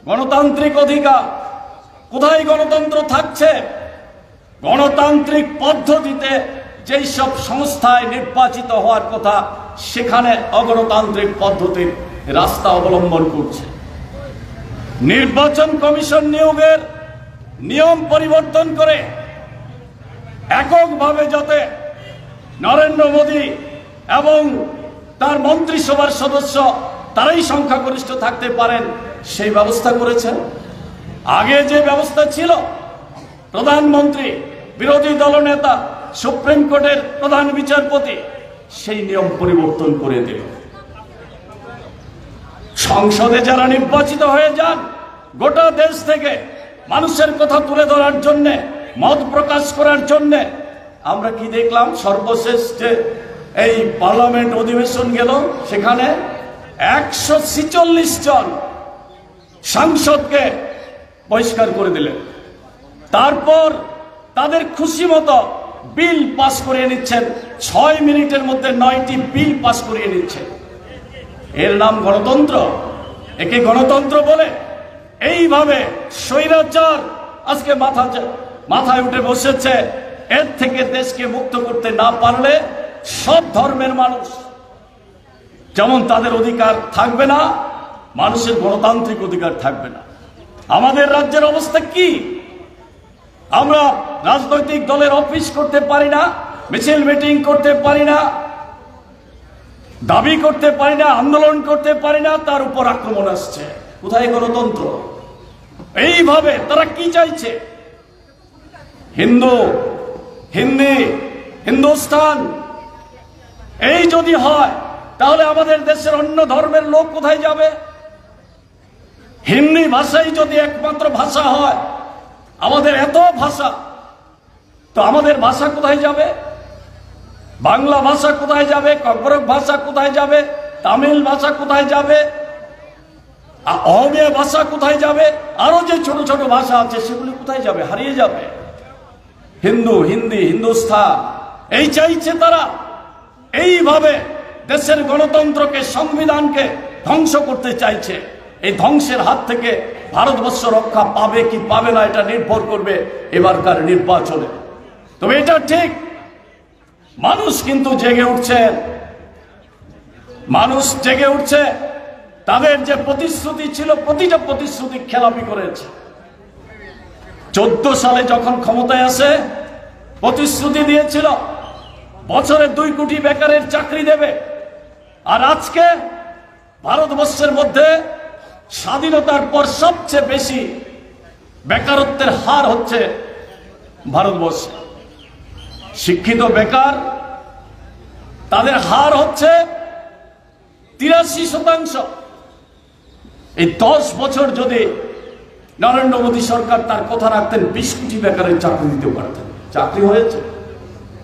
গণতান্ত্রিক অধিকার। কোথায় গণতন্ত্র থাকছে? গণতান্ত্রিক পদ্ধতিতে যেই সব সংস্থায় নির্বাচিত হওয়ার কথা সেখানে অগণতান্ত্রিক পদ্ধতির রাস্তা অবলম্বন করছে। নির্বাচন কমিশন নিয়োগের নিয়ম পরিবর্তন করে এককভাবে যাতে নরেন্দ্র মোদী এবং তার মন্ত্রিসভার সদস্য তারাই সংখ্যাগরিষ্ঠ থাকতে পারেন সেই ব্যবস্থা করেছেন। আগে যে ব্যবস্থা ছিল প্রধানমন্ত্রী, বিরোধী দলনেতা, সুপ্রিম কোর্টের প্রধান বিচারপতি, সেই নিয়ম পরিবর্তন করে দিল। সংসদে যারা নির্বাচিত হয়ে যান গোটা দেশ থেকে মানুষের কথা তুলে ধরার জন্য, মত প্রকাশ করার জন্য, আমরা কি দেখলাম সর্বশেষ যে এই পার্লামেন্ট অধিবেশন গেল সেখানে 146 জন সাংসদকে বহিষ্কার করে দিলেন। তারপর তাদের খুশি মতো বিল পাস করিয়ে নিচ্ছেন, 6 মিনিটের মধ্যে 9টি বিল পাস করিয়ে নিচ্ছেন। এর নাম গণতন্ত্র? একে গণতন্ত্র বলে? এইভাবে স্বৈরাচার আজকে মাথায় উঠে বসেছে। এর থেকে দেশকে মুক্ত করতে না পারলে সব ধর্মের মানুষ যেমন তাদের অধিকার থাকবে না, মানুষের গণতান্ত্রিক অধিকার থাকবে না। আমাদের রাজ্যের অবস্থা কি? আমরা রাজনৈতিক দলের অফিস করতে পারি না, মিছিল মিটিং করতে পারি না, দাবি করতে পারি না, আন্দোলন করতে পারি না, তার উপর আক্রমণ আসছে। কোথায় গণতন্ত্র? এইভাবে তারা কি চাইছে? হিন্দু, হিন্দি, হিন্দুস্তান এই যদি হয় তাহলে আমাদের দেশের অন্য ধর্মের লোক কোথায় যাবে? হিন্দি ভাষাই যদি একমাত্র ভাষা হয়, আমাদের এত ভাষা, তো আমাদের ভাষা কোথায় যাবে? বাংলা ভাষা কোথায় যাবে? ককবরক ভাষা কোথায় যাবে? তামিল ভাষা কোথায় যাবে? অহমিয়া ভাষা কোথায় যাবে? আরো যে ছোট ছোট ভাষা আছে সেগুলি কোথায় যাবে? হারিয়ে যাবে। হিন্দু, হিন্দি, হিন্দুস্তান এই চাইছে তারা। এইভাবে দেশের গণতন্ত্রকে, সংবিধানকে ধ্বংস করতে চাইছে। এই ধ্বংসের হাত থেকে ভারতবর্ষ রক্ষা পাবে কি পাবে না এটা নির্ভর করবে এবারকার নির্বাচনে। তবে এটা ঠিক, মানুষ কিন্তু জেগে উঠছে, মানুষ জেগে উঠছে। তাদের যে প্রতিশ্রুতি ছিল প্রতিটা প্রতিশ্রুতি খেলাপি করেছে। 14 সালে যখন ক্ষমতায় আসে প্রতিশ্রুতি দিয়েছিল বছরে 2 কোটি বেকারের চাকরি দেবে। আর আজকে ভারতবর্ষের মধ্যে স্বাধীনতার পর সবচেয়ে বেশি বেকারত্বের হার হচ্ছে ভারতবর্ষে। শিক্ষিত বেকার তাদের হার হচ্ছে 83%। এই 10 বছর যদি নরেন্দ্র মোদী সরকার তার কথা রাখতেন 20 কোটি বেকারের চাকরি দিতে পারতেন। চাকরি হয়েছে?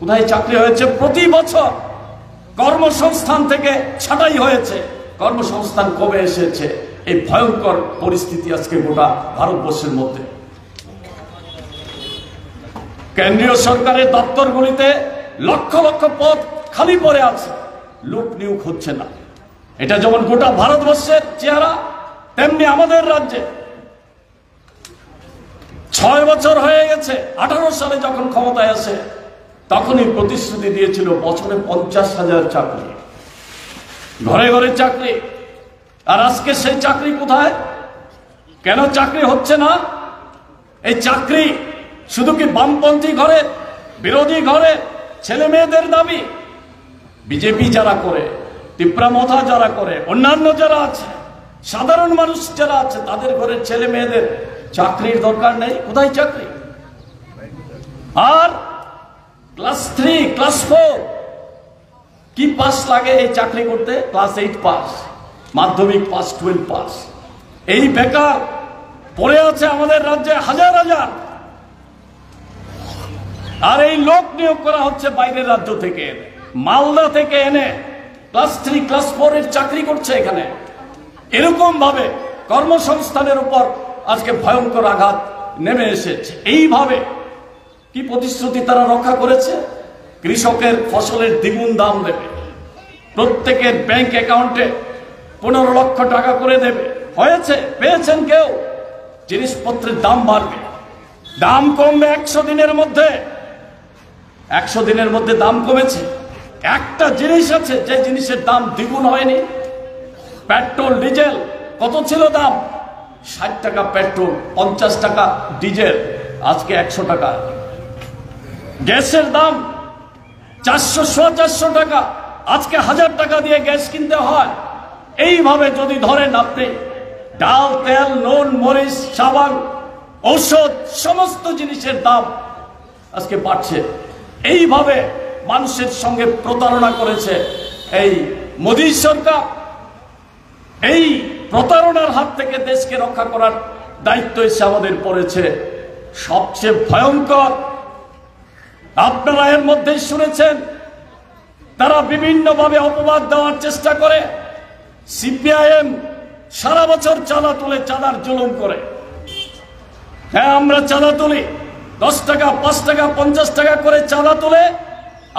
কোথায় চাকরি হয়েছে? প্রতি বছর কর্মসংস্থান থেকে ছাঁটাই হয়েছে। কর্মসংস্থান কবে এসেছে? এই ভয়ঙ্কর পরিস্থিতি আজকে গোটা ভারতবর্ষের মধ্যে। কেন্দ্রীয় সরকারের দপ্তরগুলিতে লক্ষ লক্ষ পদ খালি পড়ে আছে, লোক নিয়োগ হচ্ছে না। এটা যেমন গোটা ভারতবর্ষের চেহারা, তেমনি আমাদের রাজ্যে 6 বছর হয়ে গেছে। 18 সালে যখন ক্ষমতায় আসে তখনই প্রতিশ্রুতি দিয়েছিল বছরে 50,000 চাকরি, ঘরে ঘরে চাকরি। আর আজকে সেই চাকরি কোথায়? কেন চাকরি হচ্ছে না? এই চাকরি শুধু কি বামপন্থী ঘরে, বিরোধী ঘরে ছেলে মেয়েদের দাবি? বিজেপি যারা করে, টিপ্রামথা যারা করে, অন্যান্য যারা আছে, সাধারণ মানুষ যারা আছে, তাদের ঘরের ছেলে মেয়েদের চাকরির দরকার নেই। কোথায় চাকরি? আর ক্লাস 3, ক্লাস 4 কি পাস লাগে এই চাকরি করতে? ক্লাস 8 পাস, মাধ্যমিক পাস, 12 পাস। এই বেকার পড়ে আছে আমাদের রাজ্যে হাজার হাজার। আর এই লোক নিয়োগ করা হচ্ছে বাইরের রাজ্য থেকে এনে, মালদা থেকে এনে ক্লাস 3, ক্লাস 4 এর চাকরি করছে এখানে। এরকম ভাবে কর্মসংস্থানের উপর আজকে ভয়ঙ্কর আঘাত নেমে এসেছে। এইভাবে কি প্রতিশ্রুতি তারা রক্ষা করেছে? কৃষকের ফসলের দ্বিগুণ দাম দেবে, প্রত্যেকের ব্যাংক অ্যাকাউন্টে 15 লক্ষ টাকা করে দেবে। হয়েছে? পেয়েছেন কেউ? জিনিসপত্রের দাম বাড়বে, দাম কমবে 100 দিনের মধ্যে। 100 দিনের মধ্যে দাম কমেছে। একটা জিনিস আছে যে জিনিসের দাম দ্বিগুণ হয়নি। পেট্রোল ডিজেল কত ছিল দাম? 60 টাকা পেট্রোল, 50 টাকা ডিজেল, আজকে 100 টাকা। গ্যাসের দাম 400 টাকা, আজকে 1000 টাকা দিয়ে গ্যাস কিনতে হয়। এইভাবে যদি ধরেন আপনি, ডাল, তেল, নুন, মরিচ, সাবান, ঔষধ, সমস্ত জিনিসের দাম আজকে বাড়ছে। এইভাবে মানুষের সঙ্গে প্রতারণা করেছে এই মোদী সরকার। এই প্রতারণার হাত থেকে দেশকে রক্ষা করার দায়িত্ব এসে আমাদের পড়েছে। সবচেয়ে ভয়ঙ্কর, আপনারা এর মধ্যে শুনেছেন, তারা বিভিন্নভাবে অপবাদ দেওয়ার চেষ্টা করে। সিপিআইএম সারা বছর চাঁদা তুলে, চাঁদার জুলুম করে। হ্যাঁ, আমরা চাঁদা তুলি, 10 টাকা, 5 টাকা, 50 টাকা করে চাঁদা তুলে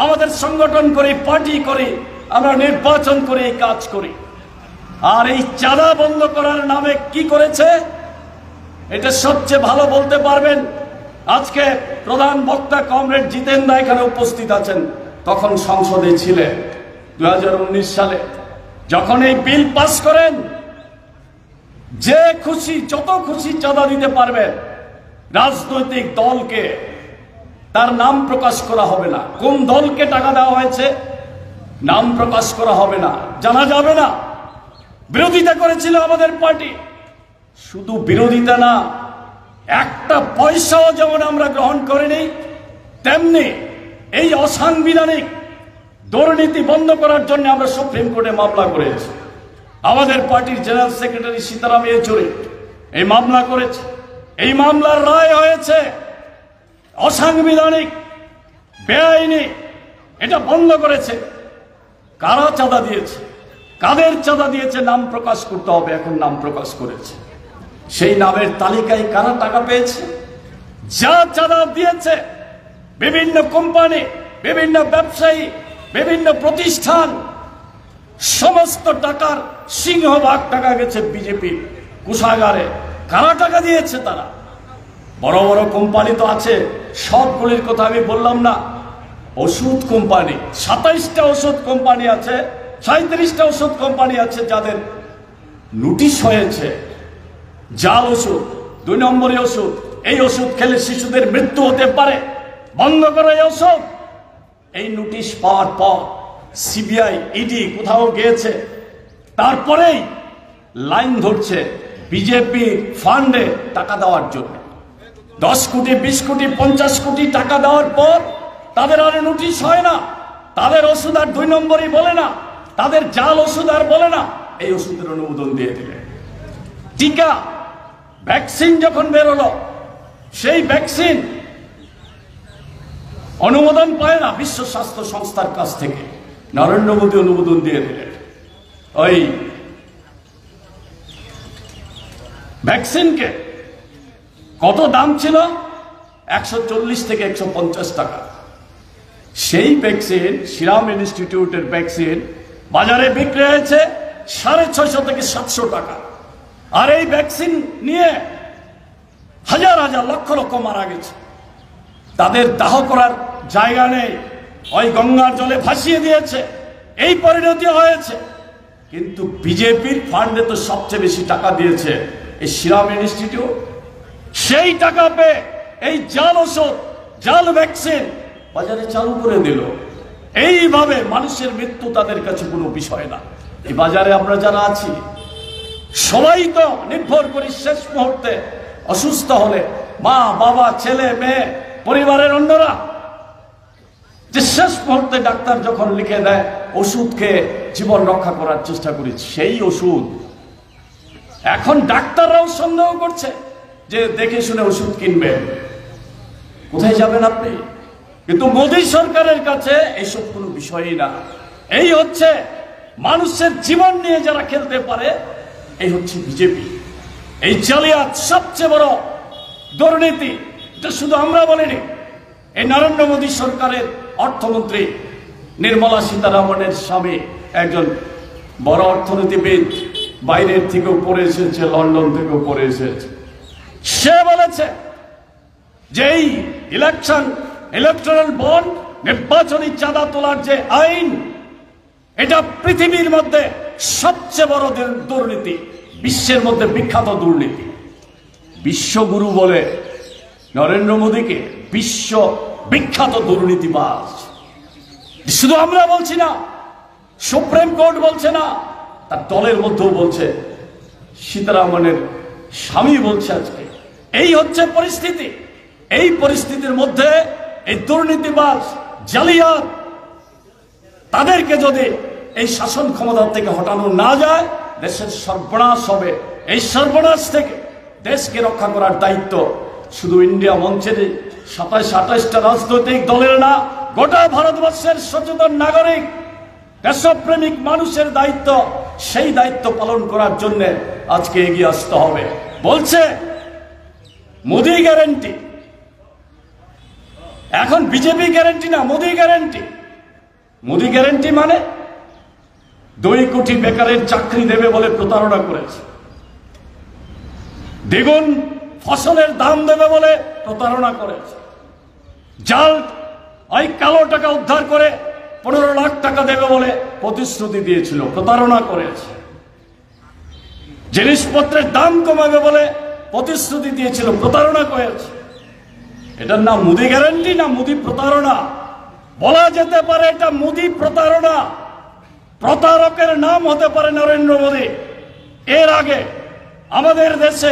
আমাদের সংগঠন করি, পার্টি করি, আমরা নির্বাচন করে এই কাজ করি। আর এই চাঁদা বন্ধ করার নামে কি করেছে, এটা সবচেয়ে ভালো বলতে পারবেন। আজকে প্রধান বক্তা কমরেড জিতেন দা এখানে উপস্থিত আছেন, তখন সংসদে ছিলেন 2019 সালে। যখন এই বিল পাস করেন, যে খুশি যত খুশি চাঁদা দিতে পারবেন, রাজনৈতিক দলকে তার নাম প্রকাশ করা হবে না। কোন দলকে টাকা দেওয়া হয়েছে নাম প্রকাশ করা হবে না, জানা যাবে না। বিরোধিতা করেছিল আমাদের পার্টি। শুধু বিরোধিতা না, একটা পয়সাও যেমন আমরা গ্রহণ করিনি, তেমনি এই অসাংবিধানিক দুর্নীতি বন্ধ করার জন্য আমরা সুপ্রিম কোর্টে মামলা করেছি। আমাদের পার্টির জেনারেল সেক্রেটারি সীতারাম ইয়েচুরি এই মামলা করেছে। এই মামলার রায় হয়েছে অসাংবিধানিক, বেআইনি, এটা বন্ধ করেছে। কারা চাঁদা দিয়েছে, কাদের চাঁদা দিয়েছে নাম প্রকাশ করতে হবে, এখন নাম প্রকাশ করেছে। সেই নামের তালিকায় কারা টাকা পেয়েছে, যা চাঁদা দিয়েছে বিভিন্ন কোম্পানি, বিভিন্ন ব্যবসায়ী, বিভিন্ন প্রতিষ্ঠান, সমস্ত টাকার সিংহভাগ টাকা গেছে বিজেপির কোষাগারে। কারা টাকা দিয়েছে? তারা বড় বড় কোম্পানি তো আছে, সবগুলির কথা আমি বললাম না। ওষুধ কোম্পানি, 27টা ওষুধ কোম্পানি আছে, 37টা ওষুধ কোম্পানি আছে যাদের নোটিশ হয়েছে। জাল ওষুধ, 2 নম্বরই ওষুধ, এই ওষুধ খেলে শিশুদের মৃত্যু হতে পারে, বন্ধ করে এই ওষুধ। এই নোটিশ পাওয়ার পর সিবিআই, ইডি কোথাও গিয়েছে, তারপরেই লাইন ধরছে বিজেপি ফান্ডে টাকা দেওয়ার জন্য। 10 কোটি, 20 কোটি, 50 কোটি টাকা দেওয়ার পর তাদের আর নোটিশ হয় না, তাদের ওষুধ আর 2 নম্বরই বলে না, তাদের জাল ওষুধ আর বলে না, এই ওষুধের অনুমোদন দিয়ে দিলে। টিকা, ভ্যাকসিন যখন বেরোলো, সেই ভ্যাকসিন অনুমোদন পায় না বিশ্ব স্বাস্থ্য সংস্থার কাছ থেকে, নরেন্দ্র মোদী অনুমোদন দিয়ে দিলেন। ওই ভ্যাকসিনকে কত দাম ছিল? 140 থেকে 150 টাকা। সেই ভ্যাকসিন, সিরাম ইনস্টিটিউটের ভ্যাকসিন বাজারে বিক্রি হয়েছে 650 থেকে 700 টাকা। আর এই ভ্যাকসিন নিয়ে হাজার হাজার, লক্ষ লক্ষ মারা গেছে। তাদের দাহ করার জায়গা নেই, ওই গঙ্গার জলে ভাসিয়ে দিয়েছে, এই পরিণতি হয়েছে। কিন্তু বিজেপির ফান্ডে তো সবচেয়ে বেশি টাকা দিয়েছে এই সিরাম ইনস্টিটিউট। সেই টাকা পেয়ে এই জাল ওষুধ, জাল ভ্যাকসিন বাজারে চালু করে দিল। এইভাবে মানুষের মৃত্যু তাদের কাছে কোনো বিষয় না। এই বাজারে আমরা যারা আছি সবাই তো নির্ভর করি শেষ মুহূর্তে অসুস্থ হলে, মা, বাবা, ছেলে, মেয়ে, পরিবারের অন্যরা, যে শেষ মুহূর্তে ডাক্তার যখন লিখে দেয় ওষুধ খেয়ে জীবন রক্ষা করার চেষ্টা করি। সেই ওষুধ এখন ডাক্তাররাও সন্দেহ করছে যে দেখে শুনে ওষুধ কিনবেন। কোথায় যাবেন আপনি? কিন্তু মোদী সরকারের কাছে এইসব কোনো বিষয়ই না। এই হচ্ছে মানুষের জীবন নিয়ে যারা খেলতে পারে, এই হচ্ছে বিজেপি। এই জালিয়াত সবচেয়ে বড় দুর্নীতি। এটা শুধু আমরা বলিনি, এই নরেন্দ্র মোদী সরকারের অর্থমন্ত্রী নির্মলা সীতারামনের স্বামী একজন বড় অর্থনীতিবিদ, বাইরের থেকেও পড়ে এসেছে, লন্ডন থেকেও পড়ে এসেছে। সে বলেছে যে এই ইলেকট্রাল বন্ড, নির্বাচনী চাঁদা তোলার যে আইন, এটা পৃথিবীর মধ্যে সবচেয়ে বড় দুর্নীতি, বিশ্বের মধ্যে বিখ্যাত দুর্নীতি। বিশ্বগুরু বলে নরেন্দ্র মোদীকে বিশ্ব বিখ্যাত দুর্নীতিবাজ। শুধু আমরা বলছি না, সুপ্রিম কোর্ট বলছে না, তার দলের মধ্যেও বলছে, সীতারামনের স্বামী বলছে। আজকে এই হচ্ছে পরিস্থিতি। এই পরিস্থিতির মধ্যে এই দুর্নীতিবাজ, জালিয়াত, তাদেরকে যদি এই শাসন ক্ষমতা থেকে হটানো না যায়, দেশের সর্বনাশ হবে। এই সর্বনাশ থেকে দেশকে রক্ষা করার দায়িত্ব শুধু ইন্ডিয়া মঞ্চের 27-28টা রাজনৈতিক দলের না, গোটা ভারতবর্ষের সচেতন নাগরিক, দেশপ্রেমিক মানুষের দায়িত্ব। সেই দায়িত্ব পালন করার জন্য আজকে এগিয়ে আসতে হবে। বলছে মোদি গ্যারান্টি, এখন বিজেপি গ্যারান্টি না, মোদি গ্যারান্টি। মোদি গ্যারান্টি মানে 2 কোটি বেকারের চাকরি দেবে বলে প্রতারণা করেছে, দ্বিগুণ ফসলের দাম দেবে বলে প্রতারণা করেছে, জাল ওই কালো টাকা উদ্ধার করে 15 লাখ টাকা দেবে বলে প্রতিশ্রুতি দিয়েছিল, প্রতারণা করেছে, জিনিসপত্রের দাম কমাবে বলে প্রতিশ্রুতি দিয়েছিল, প্রতারণা করেছে। এটার নাম মোদি গ্যারান্টি না মোদি প্রতারণা? বলা যেতে পারে এটা মোদি প্রতারণা। প্রতারকের নাম হতে পারে নরেন্দ্র মোদী। এর আগে আমাদের দেশে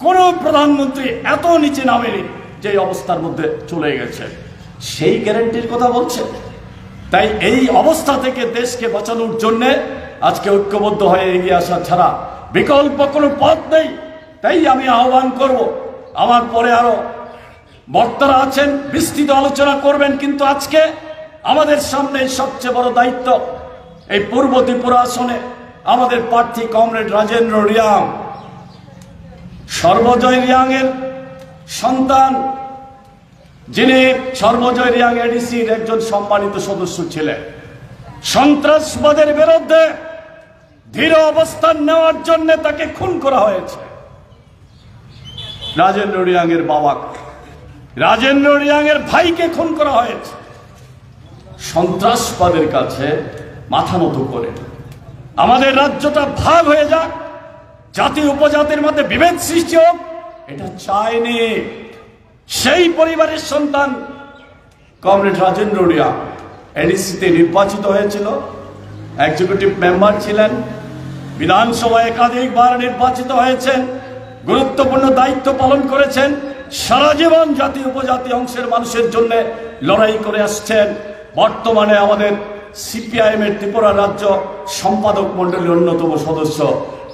কোন প্রধানমন্ত্রী এত নিচে নামেনি যে অবস্থার মধ্যে চলে গেছে। সেই গ্যারান্টির কথা বলছে। তাই এই অবস্থা থেকে দেশকে বাঁচানোর জন্য আজকে ঐক্যবদ্ধ হয়ে এগিয়ে আসা ছাড়া বিকল্প কোনো পথ নেই। তাই আমি আহ্বান করব, আমার পরে আরো বক্তারা আছেন, বিস্তৃত আলোচনা করবেন, কিন্তু আজকে আমাদের সামনে সবচেয়ে বড় দায়িত্ব, এই পূর্ব ত্রিপুরা আসনে আমাদের প্রার্থী কমরেড রাজেন্দ্র রিয়াং, সর্বজয় রিয়াং এর সন্তান, যিনি সর্বজয় রিয়াং এডিসির একজন সম্মানিত সদস্য ছিলেন। সন্ত্রাসবাদের বিরুদ্ধে দৃঢ় অবস্থান নেওয়ার জন্য তাকে খুন করা হয়েছে। রাজেন্দ্র রিয়াং এর বাবাকে, রাজেন্দ্র রিয়াং এর ভাইকে খুন করা হয়েছে। সন্ত্রাসবাদের কাছে মাথা নত করে আমাদের রাজ্যটা ভাগ হয়ে যাক, জাতি উপজাতির মধ্যে বিভেদ সৃষ্টি হোক, এটা চায়নি। সেই পরিবারের সন্তান কমরেড রাজেন্দ্র রিয়াং এডিসিতে নির্বাচিত হয়েছিল, এক্সিকিউটিভ মেম্বার ছিলেন, বিধানসভায় একাধিকবার নির্বাচিত হয়েছেন, গুরুত্বপূর্ণ দায়িত্ব পালন করেছেন, সারা জীবন জাতি উপজাতি অংশের মানুষের জন্য লড়াই করে আসছেন। বর্তমানে আমাদের সিপিআইএম এর ত্রিপুরা রাজ্য সম্পাদক মন্ডলীর অন্যতম সদস্য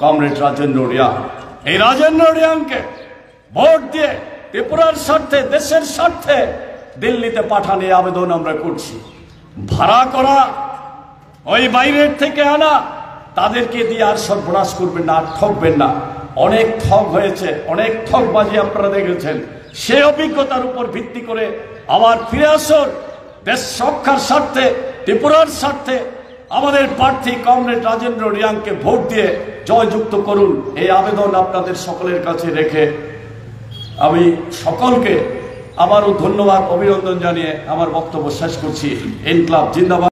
কমরেড রাজেন্দ্র রিয়াং। এই রাজেন্দ্র রিয়াংকে ভোট দিয়ে ত্রিপুরার স্বার্থে, দেশের স্বার্থে দিল্লিতে পাঠানো আবেদন আমরা করছি। ভাড়া করা, ওই বাইরের থেকে আনা, তাদেরকে দিয়ে আর সর্বনাশ করবেন না, আর ঠকবেন না। অনেক ঠক হয়েছে, অনেক ঠকবাজি আপনারা দেখেছেন। সে অভিজ্ঞতার উপর ভিত্তি করে আবার ফিরে আসুন, দেশ রক্ষার স্বার্থে, ত্রিপুরার স্বার্থে আমাদের প্রার্থী কমরেড রাজেন্দ্র রিয়াংকে ভোট দিয়ে জয়যুক্ত করুন। এই আবেদন আপনাদের সকলের কাছে রেখে আমি সকলকে আবারও ধন্যবাদ, অভিনন্দন জানিয়ে আমার বক্তব্য শেষ করছি। ইনকলাব জিন্দাবাদ।